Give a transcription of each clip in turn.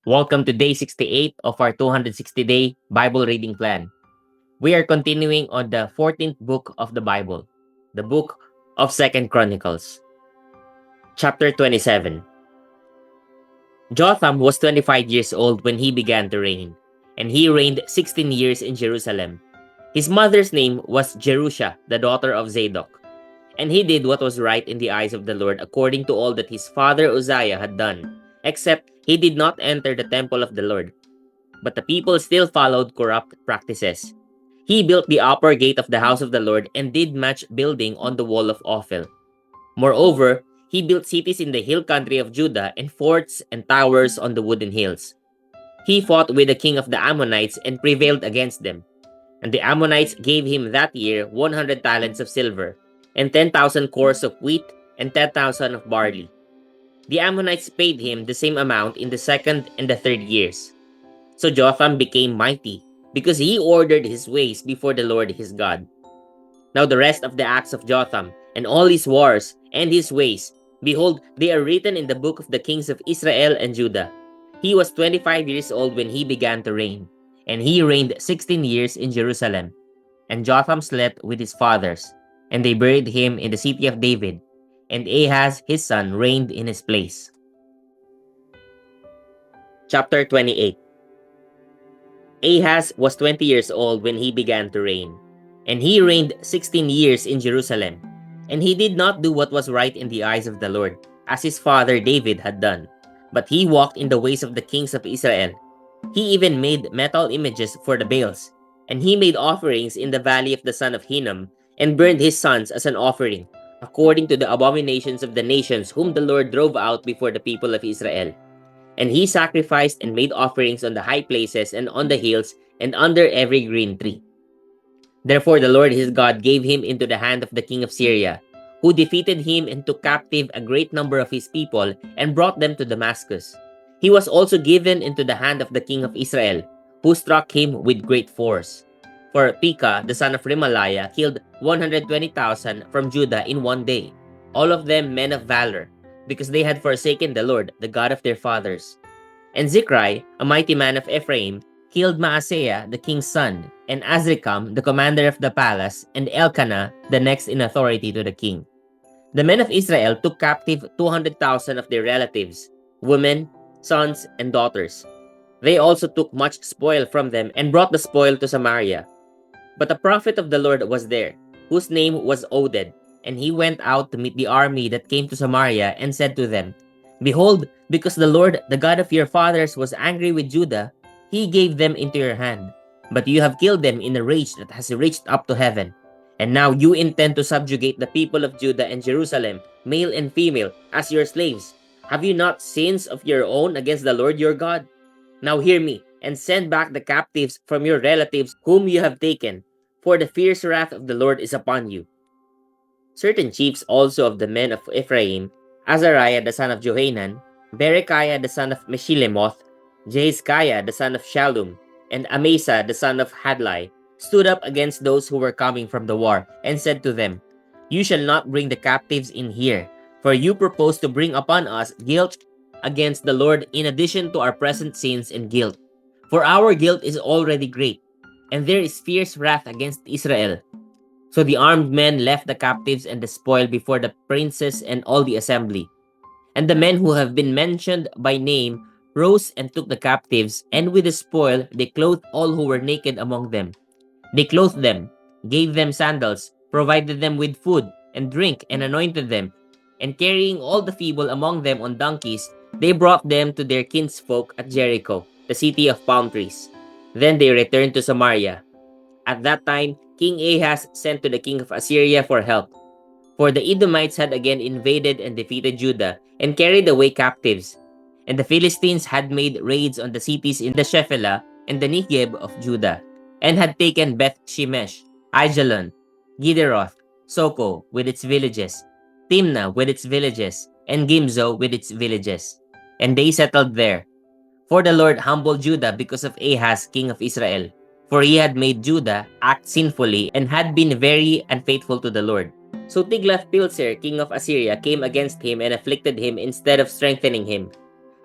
Welcome to day 68 of our 260-day Bible reading plan. We are continuing on the 14th book of the Bible, the book of 2nd Chronicles. Chapter 27. Jotham was 25 years old when he began to reign, and he reigned 16 years in Jerusalem. His mother's name was Jerusha, the daughter of Zadok, and he did what was right in the eyes of the Lord according to all that his father Uzziah had done, except he did not enter the temple of the Lord. But the people still followed corrupt practices. He built the upper gate of the house of the Lord and did much building on the wall of Ophel. Moreover, he built cities in the hill country of Judah and forts and towers on the wooden hills. He fought with the king of the Ammonites and prevailed against them. And the Ammonites gave him that year 100 talents of silver, and 10,000 cores of wheat, and 10,000 of barley. The Ammonites paid him the same amount in the second and the third years. So Jotham became mighty, because he ordered his ways before the Lord his God. Now the rest of the acts of Jotham, and all his wars, and his ways, behold, they are written in the book of the kings of Israel and Judah. He was 25 years old when he began to reign, and he reigned 16 years in Jerusalem. And Jotham slept with his fathers, and they buried him in the city of David, and Ahaz his son reigned in his place. Chapter 28. Ahaz was 20 years old when he began to reign, and he reigned 16 years in Jerusalem. And he did not do what was right in the eyes of the Lord, as his father David had done, but he walked in the ways of the kings of Israel. He even made metal images for the Baals, and he made offerings in the valley of the son of Hinnom, and burned his sons as an offering, according to the abominations of the nations whom the Lord drove out before the people of Israel. And he sacrificed and made offerings on the high places and on the hills and under every green tree. Therefore the Lord his God gave him into the hand of the king of Syria, who defeated him and took captive a great number of his people and brought them to Damascus. He was also given into the hand of the king of Israel, who struck him with great force. For Pekah, the son of Remaliah, killed 120,000 from Judah in one day, all of them men of valor, because they had forsaken the Lord, the God of their fathers. And Zikri, a mighty man of Ephraim, killed Maaseiah, the king's son, and Azrikam, the commander of the palace, and Elkanah, the next in authority to the king. The men of Israel took captive 200,000 of their relatives, women, sons, and daughters. They also took much spoil from them and brought the spoil to Samaria. But a prophet of the Lord was there, whose name was Oded, and he went out to meet the army that came to Samaria and said to them, Behold, because the Lord, the God of your fathers, was angry with Judah, he gave them into your hand. But you have killed them in a rage that has reached up to heaven. And now you intend to subjugate the people of Judah and Jerusalem, male and female, as your slaves. Have you not sins of your own against the Lord your God? Now hear me, and send back the captives from your relatives whom you have taken, for the fierce wrath of the Lord is upon you. Certain chiefs also of the men of Ephraim, Azariah the son of Johanan, Berechiah the son of Meshilemoth, Jehiskiah the son of Shallum, and Amasa the son of Hadlai, stood up against those who were coming from the war, and said to them, You shall not bring the captives in here, for you propose to bring upon us guilt against the Lord in addition to our present sins and guilt. For our guilt is already great, and there is fierce wrath against Israel. So the armed men left the captives and the spoil before the princes and all the assembly. And the men who have been mentioned by name rose and took the captives, and with the spoil they clothed all who were naked among them. They clothed them, gave them sandals, provided them with food and drink, and anointed them. And carrying all the feeble among them on donkeys, they brought them to their kinsfolk at Jericho, the city of palm trees. Then they returned to Samaria. At that time, King Ahaz sent to the king of Assyria for help. For the Edomites had again invaded and defeated Judah and carried away captives. And the Philistines had made raids on the cities in the Shephelah and the Negeb of Judah, and had taken Beth Shemesh, Aijalon, Gideroth, Soko with its villages, Timnah with its villages, and Gimzo with its villages. And they settled there. For the Lord humbled Judah because of Ahaz, king of Israel, for he had made Judah act sinfully and had been very unfaithful to the Lord. So Tiglath-Pileser, king of Assyria, came against him and afflicted him instead of strengthening him.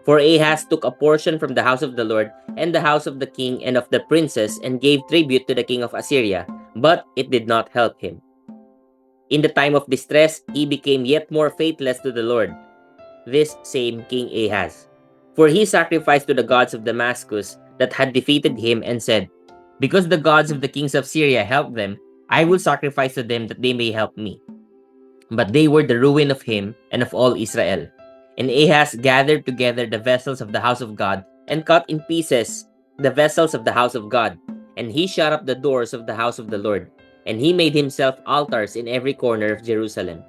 For Ahaz took a portion from the house of the Lord and the house of the king and of the princes and gave tribute to the king of Assyria, but it did not help him. In the time of distress, he became yet more faithless to the Lord, this same King Ahaz. For he sacrificed to the gods of Damascus that had defeated him and said, because the gods of the kings of Syria helped them, I will sacrifice to them that they may help me. But they were the ruin of him and of all Israel. And Ahaz gathered together the vessels of the house of God and cut in pieces the vessels of the house of God. And he shut up the doors of the house of the Lord. And he made himself altars in every corner of Jerusalem.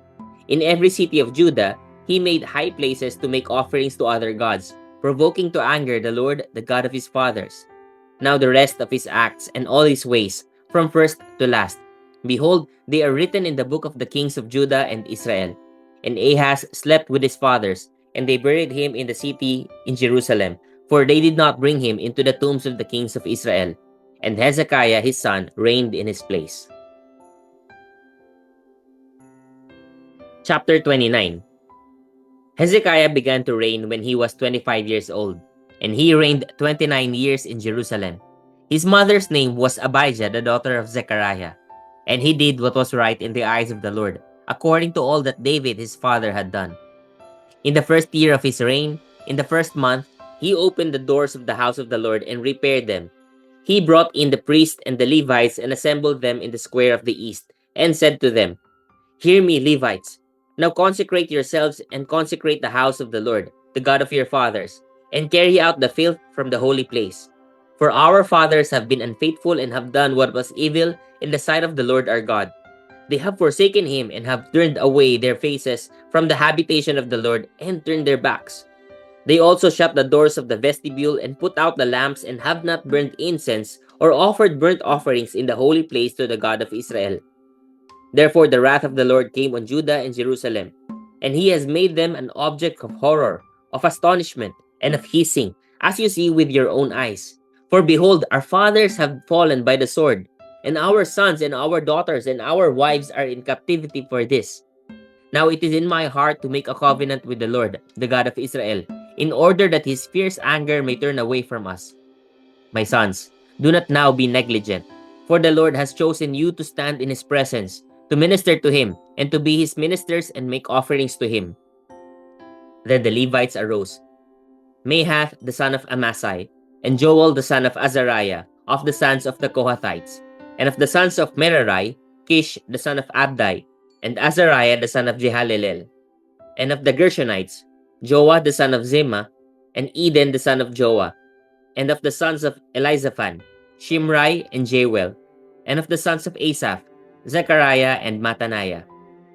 In every city of Judah, he made high places to make offerings to other gods, provoking to anger the Lord, the God of his fathers. Now the rest of his acts and all his ways, from first to last, behold, they are written in the book of the kings of Judah and Israel. And Ahaz slept with his fathers, and they buried him in the city in Jerusalem, for they did not bring him into the tombs of the kings of Israel. And Hezekiah his son reigned in his place. Chapter 29. Hezekiah began to reign when he was 25 years old, and he reigned 29 years in Jerusalem. His mother's name was Abijah, the daughter of Zechariah, and he did what was right in the eyes of the Lord, according to all that David his father had done. In the first year of his reign, in the first month, he opened the doors of the house of the Lord and repaired them. He brought in the priests and the Levites and assembled them in the square of the east, and said to them, hear me, Levites. Now consecrate yourselves and consecrate the house of the Lord, the God of your fathers, and carry out the filth from the holy place. For our fathers have been unfaithful and have done what was evil in the sight of the Lord our God. They have forsaken him and have turned away their faces from the habitation of the Lord and turned their backs. They also shut the doors of the vestibule and put out the lamps and have not burnt incense or offered burnt offerings in the holy place to the God of Israel. Therefore the wrath of the Lord came on Judah and Jerusalem, and he has made them an object of horror, of astonishment, and of hissing, as you see with your own eyes. For behold, our fathers have fallen by the sword, and our sons and our daughters and our wives are in captivity for this. Now it is in my heart to make a covenant with the Lord, the God of Israel, in order that his fierce anger may turn away from us. My sons, do not now be negligent, for the Lord has chosen you to stand in his presence, to minister to him, and to be his ministers and make offerings to him. Then the Levites arose, Mahath the son of Amasai, and Joel the son of Azariah, of the sons of the Kohathites, and of the sons of Merari, Kish the son of Abdai, and Azariah the son of Jehalelel, and of the Gershonites, Joah the son of Zimah, and Eden the son of Joah, and of the sons of Elizaphan, Shimrai and Jewel, and of the sons of Asaph, Zechariah and Mattaniah,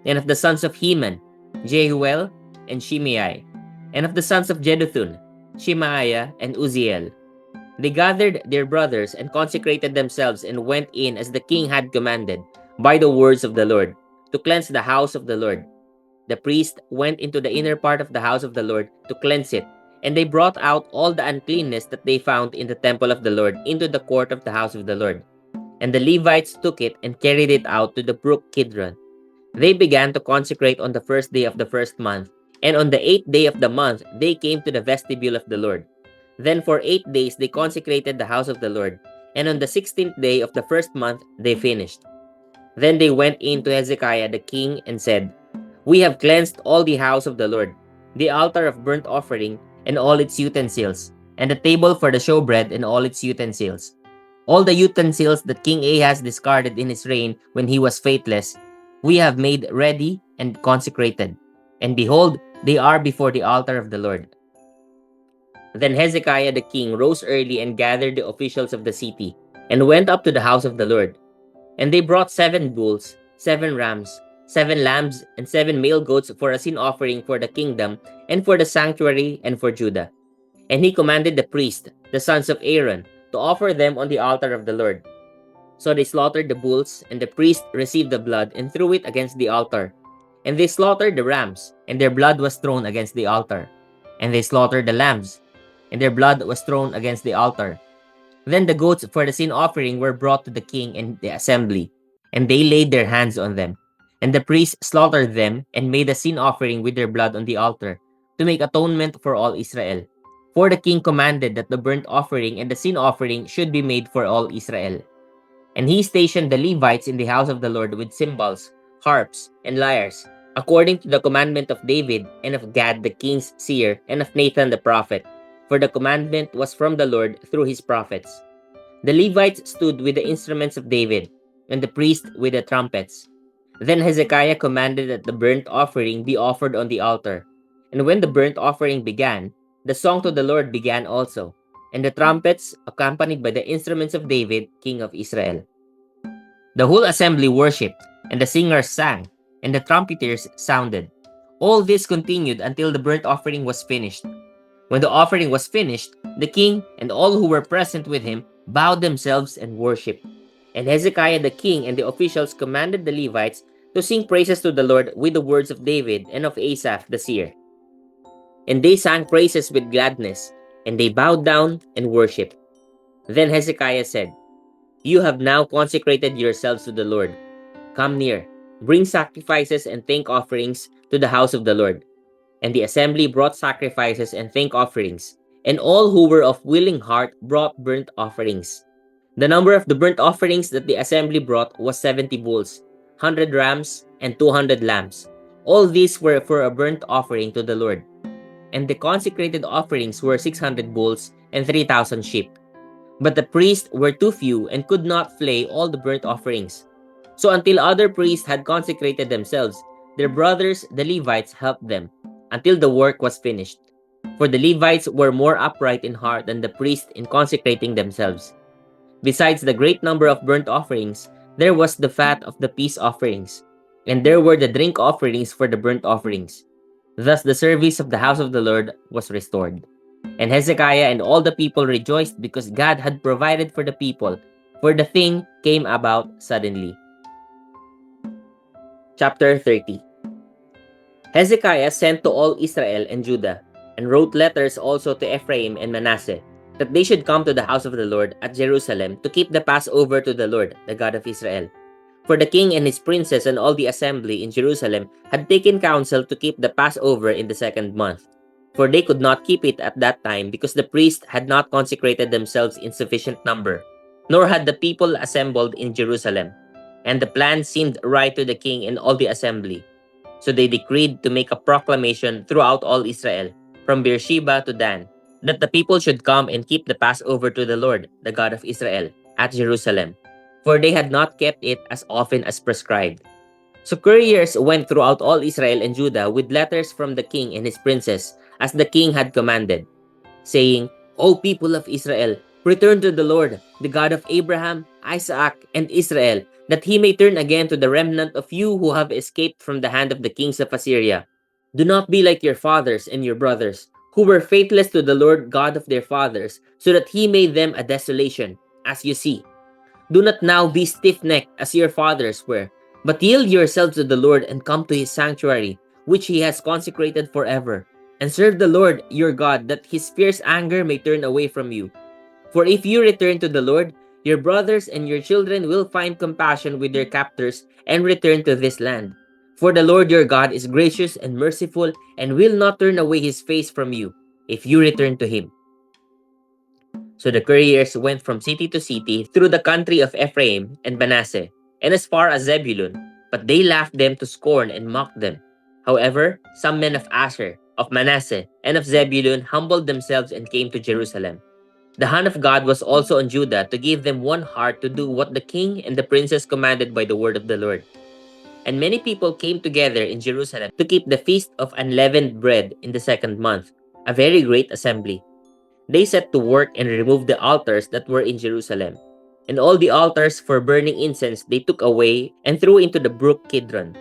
and of the sons of Heman, Jehuel and Shimei, and of the sons of Jeduthun, Shemaiah and Uzziel. They gathered their brothers and consecrated themselves and went in as the king had commanded, by the words of the Lord, to cleanse the house of the Lord. The priest went into the inner part of the house of the Lord to cleanse it, and they brought out all the uncleanness that they found in the temple of the Lord into the court of the house of the Lord. And the Levites took it and carried it out to the brook Kidron. They began to consecrate on the first day of the first month, and on the 8th day of the month they came to the vestibule of the Lord. Then for 8 days they consecrated the house of the Lord, and on the 16th day of the first month they finished. Then they went in to Hezekiah the king and said, we have cleansed all the house of the Lord, the altar of burnt offering and all its utensils, and the table for the showbread and all its utensils. All the utensils that King Ahaz discarded in his reign when he was faithless, we have made ready and consecrated. And behold, they are before the altar of the Lord. Then Hezekiah the king rose early and gathered the officials of the city, and went up to the house of the Lord. And they brought 7 bulls, 7 rams, 7 lambs, and 7 male goats for a sin offering for the kingdom, and for the sanctuary, and for Judah. And he commanded the priests, the sons of Aaron, to offer them on the altar of the Lord. So they slaughtered the bulls, and the priest received the blood and threw it against the altar. And they slaughtered the rams, and their blood was thrown against the altar. And they slaughtered the lambs, and their blood was thrown against the altar. Then the goats for the sin offering were brought to the king and the assembly, and they laid their hands on them. And the priests slaughtered them and made a sin offering with their blood on the altar, to make atonement for all Israel. For the king commanded that the burnt offering and the sin offering should be made for all Israel. And he stationed the Levites in the house of the Lord with cymbals, harps, and lyres, according to the commandment of David, and of Gad the king's seer, and of Nathan the prophet. For the commandment was from the Lord through his prophets. The Levites stood with the instruments of David, and the priests with the trumpets. Then Hezekiah commanded that the burnt offering be offered on the altar. And when the burnt offering began, the song to the Lord began also, and the trumpets accompanied by the instruments of David, king of Israel. The whole assembly worshipped, and the singers sang, and the trumpeters sounded. All this continued until the burnt offering was finished. When the offering was finished, the king and all who were present with him bowed themselves and worshipped. And Hezekiah the king and the officials commanded the Levites to sing praises to the Lord with the words of David and of Asaph the seer. And they sang praises with gladness, and they bowed down and worshipped. Then Hezekiah said, "You have now consecrated yourselves to the Lord. Come near, bring sacrifices and thank offerings to the house of the Lord." And the assembly brought sacrifices and thank offerings, and all who were of willing heart brought burnt offerings. The number of the burnt offerings that the assembly brought was 70 bulls, 100 rams, and 200 lambs. All these were for a burnt offering to the Lord. And the consecrated offerings were 600 bulls and 3,000 sheep. But the priests were too few and could not flay all the burnt offerings. So until other priests had consecrated themselves, their brothers, the Levites, helped them, until the work was finished. For the Levites were more upright in heart than the priests in consecrating themselves. Besides the great number of burnt offerings, there was the fat of the peace offerings, and there were the drink offerings for the burnt offerings. Thus the service of the house of the Lord was restored. And Hezekiah and all the people rejoiced because God had provided for the people, for the thing came about suddenly. Chapter 30. Hezekiah sent to all Israel and Judah, and wrote letters also to Ephraim and Manasseh, that they should come to the house of the Lord at Jerusalem to keep the Passover to the Lord, the God of Israel. For the king and his princes and all the assembly in Jerusalem had taken counsel to keep the Passover in the 2nd month. For they could not keep it at that time because the priests had not consecrated themselves in sufficient number, nor had the people assembled in Jerusalem. And the plan seemed right to the king and all the assembly. So they decreed to make a proclamation throughout all Israel, from Beersheba to Dan, that the people should come and keep the Passover to the Lord, the God of Israel, at Jerusalem, for they had not kept it as often as prescribed. So couriers went throughout all Israel and Judah with letters from the king and his princes, as the king had commanded, saying, "O people of Israel, return to the Lord, the God of Abraham, Isaac, and Israel, that he may turn again to the remnant of you who have escaped from the hand of the kings of Assyria. Do not be like your fathers and your brothers, who were faithless to the Lord God of their fathers, so that he made them a desolation, as you see. Do not now be stiff-necked as your fathers were, but yield yourselves to the Lord and come to his sanctuary, which he has consecrated forever, and serve the Lord your God, that his fierce anger may turn away from you. For if you return to the Lord, your brothers and your children will find compassion with their captors and return to this land. For the Lord your God is gracious and merciful and will not turn away his face from you if you return to him." So the couriers went from city to city through the country of Ephraim and Manasseh, and as far as Zebulun, but they laughed them to scorn and mocked them. However, some men of Asher, of Manasseh, and of Zebulun humbled themselves and came to Jerusalem. The hand of God was also on Judah to give them one heart to do what the king and the princes commanded by the word of the Lord. And many people came together in Jerusalem to keep the feast of unleavened bread in the 2nd month, a very great assembly. They set to work and removed the altars that were in Jerusalem. And all the altars for burning incense they took away and threw into the brook Kidron.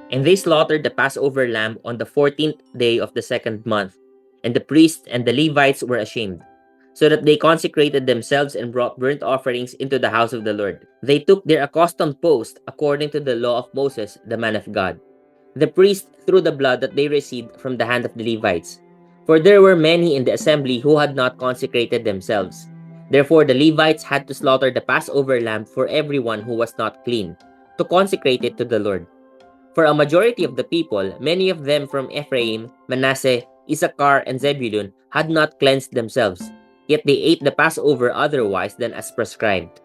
And they slaughtered the Passover lamb on the 14th day of the 2nd month. And the priests and the Levites were ashamed, so that they consecrated themselves and brought burnt offerings into the house of the Lord. They took their accustomed post according to the law of Moses, the man of God. The priests threw the blood that they received from the hand of the Levites, for there were many in the assembly who had not consecrated themselves. Therefore the Levites had to slaughter the Passover lamb for everyone who was not clean, to consecrate it to the Lord. For a majority of the people, many of them from Ephraim, Manasseh, Issachar, and Zebulun had not cleansed themselves, yet they ate the Passover otherwise than as prescribed.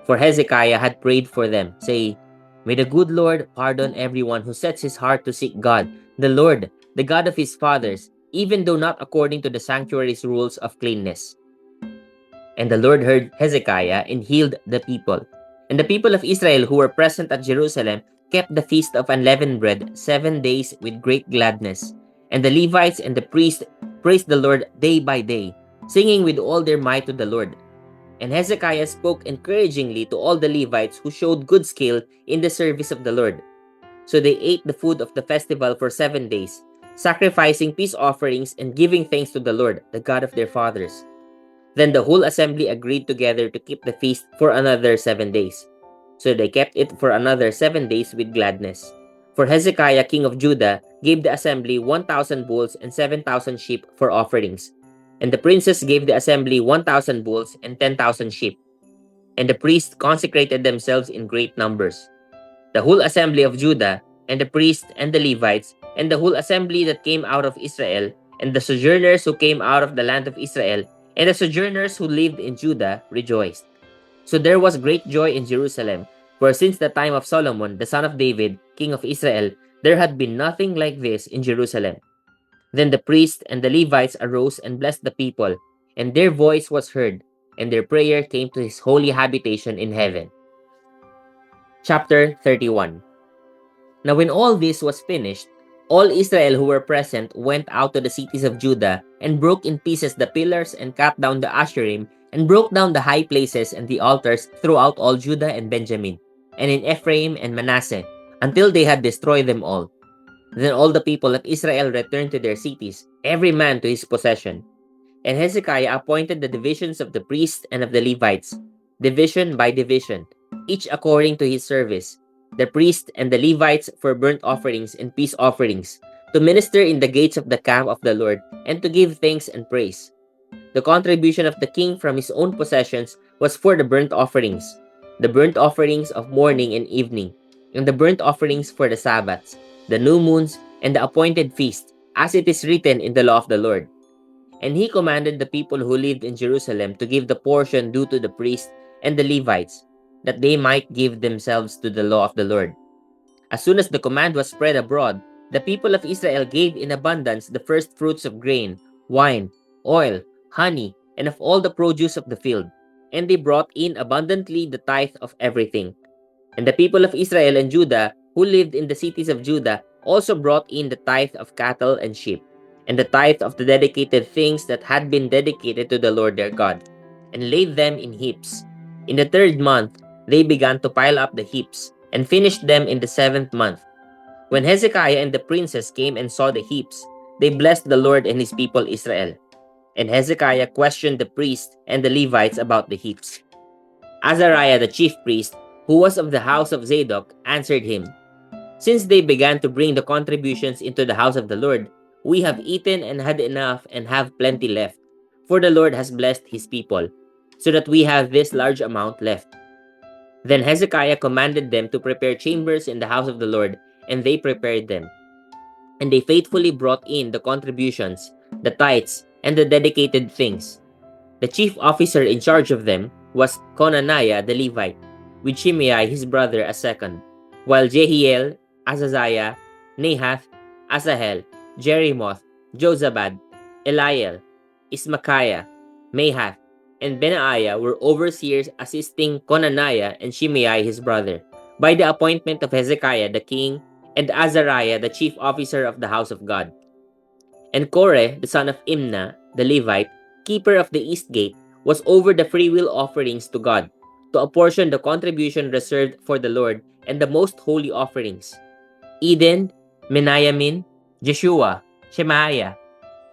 For Hezekiah had prayed for them, saying, "May the good Lord pardon everyone who sets his heart to seek God, the Lord, the God of his fathers, even though not according to the sanctuary's rules of cleanness." And the Lord heard Hezekiah and healed the people. And the people of Israel who were present at Jerusalem kept the feast of unleavened bread 7 days with great gladness. And the Levites and the priests praised the Lord day by day, singing with all their might to the Lord. And Hezekiah spoke encouragingly to all the Levites who showed good skill in the service of the Lord. So they ate the food of the festival for 7 days, sacrificing peace offerings and giving thanks to the Lord, the God of their fathers. Then the whole assembly agreed together to keep the feast for another 7 days. So they kept it for another 7 days with gladness. For Hezekiah, king of Judah, gave the assembly 1,000 bulls and 7,000 sheep for offerings. And the princes gave the assembly 1,000 bulls and 10,000 sheep. And the priests consecrated themselves in great numbers. The whole assembly of Judah, and the priests and the Levites, and the whole assembly that came out of Israel, and the sojourners who came out of the land of Israel, and the sojourners who lived in Judah rejoiced. So there was great joy in Jerusalem, for since the time of Solomon, the son of David, king of Israel, there had been nothing like this in Jerusalem. Then the priests and the Levites arose and blessed the people, and their voice was heard, and their prayer came to his holy habitation in heaven. Chapter 31. Now when all this was finished, all Israel who were present went out to the cities of Judah and broke in pieces the pillars and cut down the Asherim and broke down the high places and the altars throughout all Judah and Benjamin, and in Ephraim and Manasseh, until they had destroyed them all. Then all the people of Israel returned to their cities, every man to his possession. And Hezekiah appointed the divisions of the priests and of the Levites, division by division, each according to his service, the priests and the Levites for burnt offerings and peace offerings, to minister in the gates of the camp of the Lord, and to give thanks and praise. The contribution of the king from his own possessions was for the burnt offerings of morning and evening, and the burnt offerings for the Sabbaths, the new moons, and the appointed feast, as it is written in the law of the Lord. And he commanded the people who lived in Jerusalem to give the portion due to the priests and the Levites, that they might give themselves to the law of the Lord. As soon as the command was spread abroad, the people of Israel gave in abundance the first fruits of grain, wine, oil, honey, and of all the produce of the field. And they brought in abundantly the tithe of everything. And the people of Israel and Judah, who lived in the cities of Judah, also brought in the tithe of cattle and sheep, and the tithe of the dedicated things that had been dedicated to the Lord their God, and laid them in heaps. In the 3rd month, they began to pile up the heaps, and finished them in the 7th month. When Hezekiah and the princes came and saw the heaps, they blessed the Lord and his people Israel. And Hezekiah questioned the priests and the Levites about the heaps. Azariah the chief priest, who was of the house of Zadok, answered him, "Since they began to bring the contributions into the house of the Lord, we have eaten and had enough and have plenty left, for the Lord has blessed his people, so that we have this large amount left." Then Hezekiah commanded them to prepare chambers in the house of the Lord, and they prepared them. And they faithfully brought in the contributions, the tithes, and the dedicated things. The chief officer in charge of them was Conaniah the Levite, with Shimei his brother as second, while Jehiel, Azaziah, Nahath, Asahel, Jerimoth, Jozabad, Eliel, Ismachiah, Mahath, and Benaiah were overseers assisting Conaniah and Shimei his brother, by the appointment of Hezekiah the king, and Azariah the chief officer of the house of God. And Koreh, the son of Imnah, the Levite, keeper of the east gate, was over the freewill offerings to God, to apportion the contribution reserved for the Lord and the most holy offerings. Eden, Menayamin, Jeshua, Shemaiah,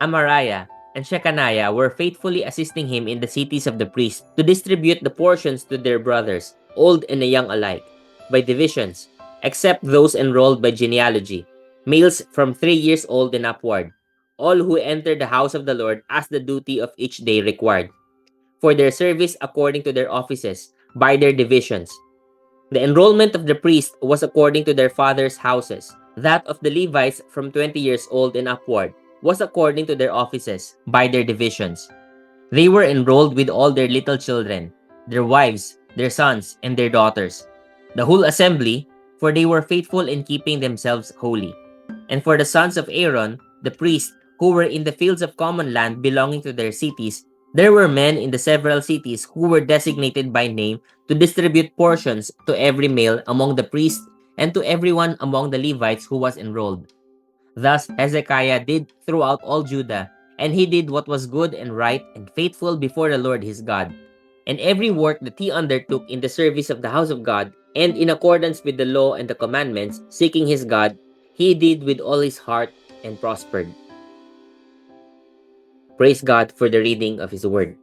Amariah, and Shechaniah were faithfully assisting him in the cities of the priests to distribute the portions to their brothers, old and young alike, by divisions, except those enrolled by genealogy, males from 3 years old and upward, all who entered the house of the Lord as the duty of each day required, for their service according to their offices, by their divisions. The enrollment of the priests was according to their fathers' houses, that of the Levites from 20 years old and upward, was according to their offices, by their divisions. They were enrolled with all their little children, their wives, their sons, and their daughters, the whole assembly, for they were faithful in keeping themselves holy. And for the sons of Aaron, the priests, who were in the fields of common land belonging to their cities, there were men in the several cities who were designated by name to distribute portions to every male among the priests and to everyone among the Levites who was enrolled. Thus Hezekiah did throughout all Judah, and he did what was good and right and faithful before the Lord his God. And every work that he undertook in the service of the house of God, and in accordance with the law and the commandments, seeking his God, he did with all his heart and prospered. Praise God for the reading of his word.